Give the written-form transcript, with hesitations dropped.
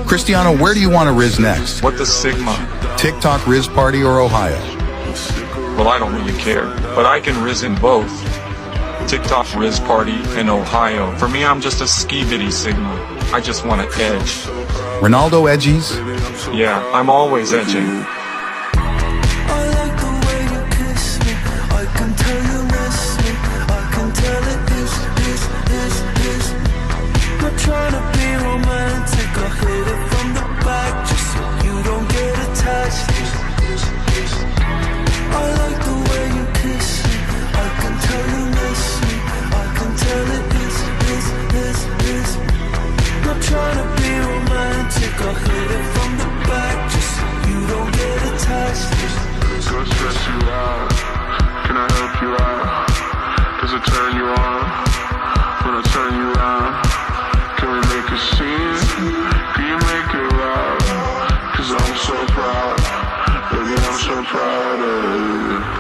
Cristiano, where do you want to Riz next? What does Sigma? TikTok Riz Party or Ohio? Well, I don't really care, but I can Riz in both. TikTok Riz Party in Ohio. For me, I'm just a ski-bitty Sigma. I just want to edge. Ronaldo edgies? Yeah, I'm always edging. Trying to be romantic, I'll hit it from the back just so you don't get attached. I like the way you kiss me, I can tell you miss me, I can tell it is. Not trying to be romantic, I'll hit it from the back just so you don't get attached. Go stress you out, can I help you out? Does it turn you on, when I turn you on? Can we make a scene? Can you make it loud? Cause I'm so proud, baby, I'm so proud of you.